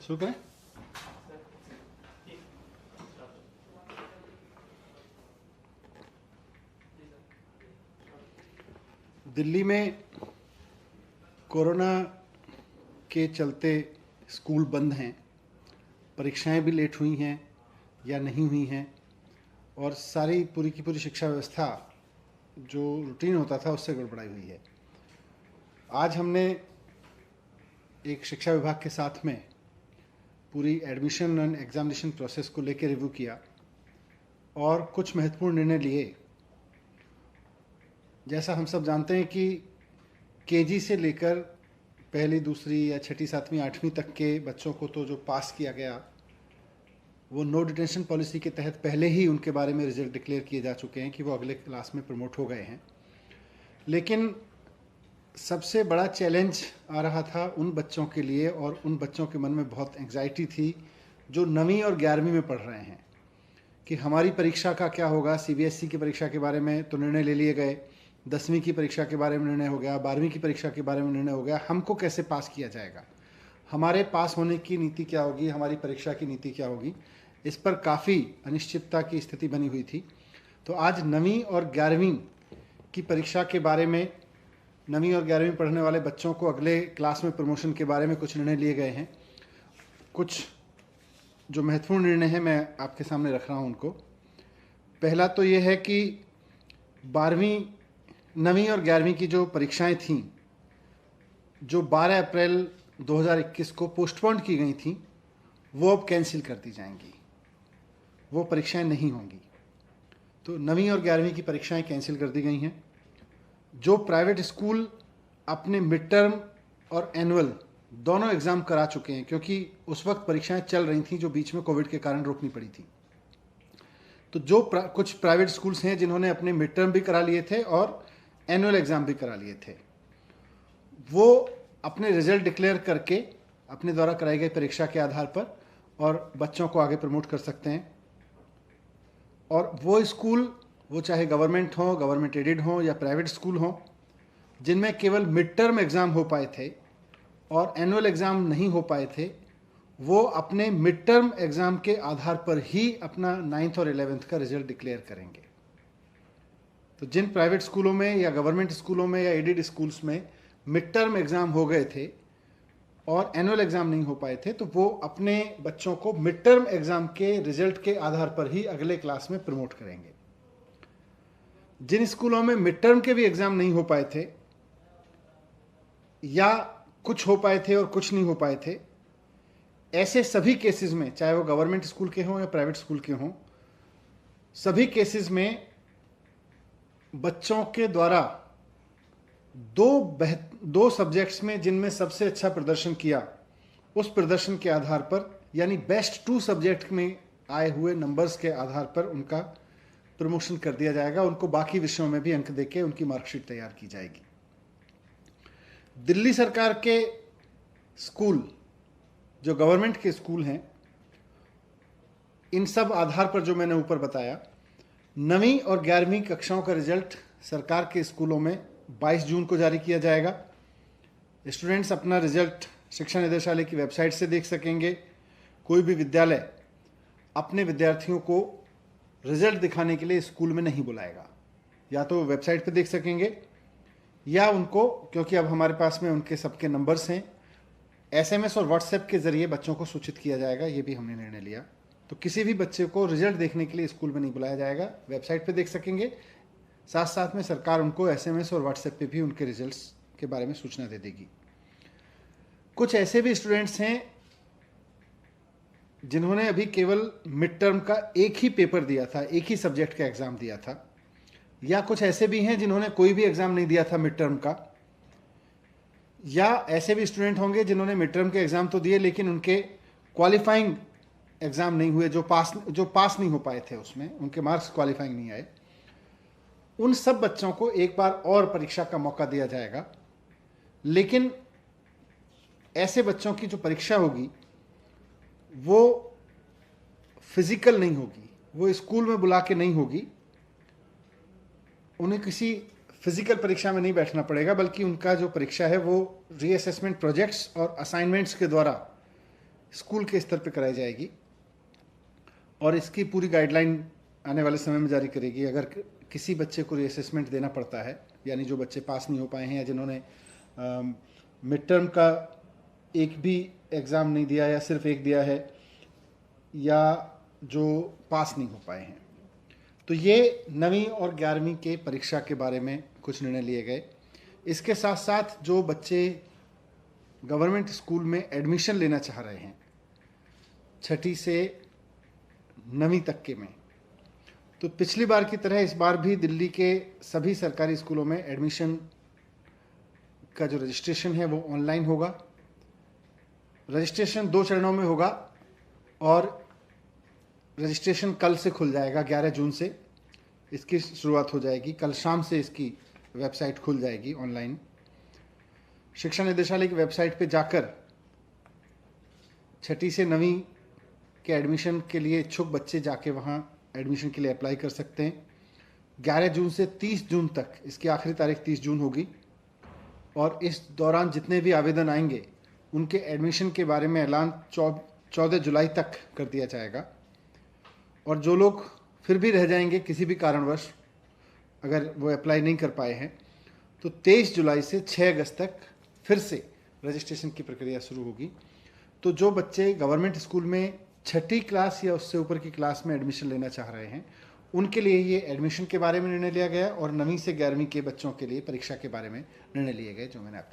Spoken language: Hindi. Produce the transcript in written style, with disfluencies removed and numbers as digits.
शुरू करें। दिल्ली में कोरोना के चलते स्कूल बंद हैं, परीक्षाएं भी लेट हुई हैं या नहीं हुई हैं, और सारी पूरी की पूरी शिक्षा व्यवस्था जो रूटीन होता था उससे गड़बड़ाई हुई है। आज हमने एक शिक्षा विभाग के साथ में पूरी एडमिशन एंड एग्जामिनेशन प्रोसेस को लेकर रिव्यू किया और कुछ महत्वपूर्ण निर्णय लिए। जैसा हम सब जानते हैं कि केजी से लेकर पहली, दूसरी या छठी, सातवीं, आठवीं तक के बच्चों को तो जो पास किया गया वो नो डिटेंशन पॉलिसी के तहत पहले ही उनके बारे में रिजल्ट डिक्लेयर किए जा चुके हैं कि वो अगले क्लास में प्रमोट हो गए हैं। लेकिन सबसे बड़ा चैलेंज आ रहा था उन बच्चों के लिए, और उन बच्चों के मन में बहुत एंग्जाइटी थी जो 9वीं और 11वीं में पढ़ रहे हैं कि हमारी परीक्षा का क्या होगा। सीबीएसई की परीक्षा के बारे में तो निर्णय ले लिए गए, 10वीं की परीक्षा के बारे में निर्णय हो गया, 12वीं की परीक्षा के बारे में निर्णय हो गया। हमको कैसे पास किया जाएगा, हमारे पास होने की नीति क्या होगी, हमारी परीक्षा की नीति क्या होगी, इस पर काफ़ी अनिश्चितता की स्थिति बनी हुई थी। तो आज 9वीं और 11वीं की परीक्षा के बारे में, 9वीं और 11वीं पढ़ने वाले बच्चों को अगले क्लास में प्रमोशन के बारे में कुछ निर्णय लिए गए हैं। कुछ जो महत्वपूर्ण निर्णय हैं मैं आपके सामने रख रहा हूं उनको। पहला तो ये है कि 9वीं और 11वीं की जो परीक्षाएं थीं, जो 12 अप्रैल 2021 को पोस्टपोन की गई थीं, वो अब कैंसिल कर दी जाएंगी, वो परीक्षाएं नहीं होंगी। तो 9वीं और 11वीं की परीक्षाएं कैंसिल कर दी गई हैं। जो प्राइवेट स्कूल अपने मिड टर्म और एनुअल दोनों एग्ज़ाम करा चुके हैं, क्योंकि उस वक्त परीक्षाएं चल रही थीं जो बीच में कोविड के कारण रोकनी पड़ी थी, तो जो कुछ प्राइवेट स्कूल्स हैं जिन्होंने अपने मिड टर्म भी करा लिए थे और एनुअल एग्ज़ाम भी करा लिए थे, वो अपने रिजल्ट डिक्लेयर करके अपने द्वारा कराई गई परीक्षा के आधार पर और बच्चों को आगे प्रमोट कर सकते हैं। और वो स्कूल, वो चाहे गवर्नमेंट हो, गवर्नमेंट एडेड हो या प्राइवेट स्कूल हो, जिनमें केवल मिड टर्म एग्ज़ाम हो पाए थे और एनुअल एग्ज़ाम नहीं हो पाए थे, वो अपने मिड टर्म एग्ज़ाम के आधार पर ही अपना 9th और 11th का रिजल्ट डिक्लेयर करेंगे। तो जिन प्राइवेट स्कूलों में या गवर्नमेंट स्कूलों में या एडेड स्कूल्स में मिड टर्म एग्ज़ाम हो गए थे और एनुअल एग्ज़ाम नहीं हो पाए थे, तो वो अपने बच्चों को मिड टर्म एग्ज़ाम के रिजल्ट के आधार पर ही अगले क्लास में प्रमोट करेंगे। जिन स्कूलों में मिड टर्म के भी एग्ज़ाम नहीं हो पाए थे या कुछ हो पाए थे और कुछ नहीं हो पाए थे, ऐसे सभी केसेस में, चाहे वो गवर्नमेंट स्कूल के हों या प्राइवेट स्कूल के हों, सभी केसेस में बच्चों के द्वारा दो सब्जेक्ट्स में जिनमें सबसे अच्छा प्रदर्शन किया, उस प्रदर्शन के आधार पर, यानी बेस्ट 2 सब्जेक्ट में आए हुए नंबर्स के आधार पर उनका प्रमोशन कर दिया जाएगा। उनको बाकी विषयों में भी अंक देके उनकी मार्कशीट तैयार की जाएगी। दिल्ली सरकार के स्कूल, जो गवर्नमेंट के स्कूल हैं, इन सब आधार पर जो मैंने ऊपर बताया, 9वीं और 11वीं कक्षाओं का रिजल्ट सरकार के स्कूलों में 22 जून को जारी किया जाएगा। स्टूडेंट्स अपना रिजल्ट शिक्षा निदेशालय की वेबसाइट से देख सकेंगे। कोई भी विद्यालय अपने विद्यार्थियों को रिजल्ट दिखाने के लिए स्कूल में नहीं बुलाएगा, या तो वेबसाइट पे देख सकेंगे या उनको, क्योंकि अब हमारे पास में उनके सबके नंबर्स हैं, एसएमएस और व्हाट्सएप के जरिए बच्चों को सूचित किया जाएगा। ये भी हमने निर्णय लिया। तो किसी भी बच्चे को रिजल्ट देखने के लिए स्कूल में नहीं बुलाया जाएगा, वेबसाइट पे देख सकेंगे। साथ साथ में सरकार उनको एसएमएस और व्हाट्सएप पे भी उनके रिजल्ट्स के बारे में सूचना दे देगी। कुछ ऐसे भी स्टूडेंट्स हैं जिन्होंने अभी केवल मिड टर्म का एक ही पेपर दिया था, एक ही सब्जेक्ट का एग्ज़ाम दिया था, या कुछ ऐसे भी हैं जिन्होंने कोई भी एग्ज़ाम नहीं दिया था मिड टर्म का, या ऐसे भी स्टूडेंट होंगे जिन्होंने मिड टर्म के एग्ज़ाम तो दिए लेकिन उनके क्वालिफाइंग एग्ज़ाम नहीं हुए, जो पास नहीं हो पाए थे, उसमें उनके मार्क्स क्वालिफाइंग नहीं आए। उन सब बच्चों को एक बार और परीक्षा का मौका दिया जाएगा। लेकिन ऐसे बच्चों की जो परीक्षा होगी वो फिजिकल नहीं होगी, वो स्कूल में बुला के नहीं होगी। उन्हें किसी फिजिकल परीक्षा में नहीं बैठना पड़ेगा, बल्कि उनका जो परीक्षा है वो रीअसेसमेंट प्रोजेक्ट्स और असाइनमेंट्स के द्वारा स्कूल के स्तर पर कराई जाएगी और इसकी पूरी गाइडलाइन आने वाले समय में जारी करेगी। अगर किसी बच्चे को रीअसेसमेंट देना पड़ता है, यानी जो बच्चे पास नहीं हो पाए हैं या जिन्होंने मिड टर्म का एक भी एग्ज़ाम नहीं दिया या सिर्फ एक दिया है, या जो पास नहीं हो पाए हैं, तो ये 9वीं और 11वीं के परीक्षा के बारे में कुछ निर्णय लिए गए। इसके साथ साथ जो बच्चे गवर्नमेंट स्कूल में एडमिशन लेना चाह रहे हैं 6ठी से 9वीं तक के में, तो पिछली बार की तरह इस बार भी दिल्ली के सभी सरकारी स्कूलों में एडमिशन का जो रजिस्ट्रेशन है वो ऑनलाइन होगा। रजिस्ट्रेशन 2 चरणों में होगा और रजिस्ट्रेशन कल से खुल जाएगा। 11 जून से इसकी शुरुआत हो जाएगी। कल शाम से इसकी वेबसाइट खुल जाएगी ऑनलाइन। शिक्षा निदेशालय की वेबसाइट पे जाकर 6ठी से 9वीं के एडमिशन के लिए इच्छुक बच्चे जाके वहाँ एडमिशन के लिए अप्लाई कर सकते हैं। 11 जून से 30 जून तक, इसकी आखिरी तारीख 30 जून होगी और इस दौरान जितने भी आवेदन आएंगे उनके एडमिशन के बारे में ऐलान 14 जुलाई तक कर दिया जाएगा। और जो लोग फिर भी रह जाएंगे किसी भी कारणवश, अगर वो अप्लाई नहीं कर पाए हैं, तो 23 जुलाई से 6 अगस्त तक फिर से रजिस्ट्रेशन की प्रक्रिया शुरू होगी। तो जो बच्चे गवर्नमेंट स्कूल में 6ठी क्लास या उससे ऊपर की क्लास में एडमिशन लेना चाह रहे हैं, उनके लिए ये एडमिशन के बारे में निर्णय लिया गया और 9वीं से 11वीं के बच्चों के लिए परीक्षा के बारे में निर्णय लिए गए, जो मैंने आपके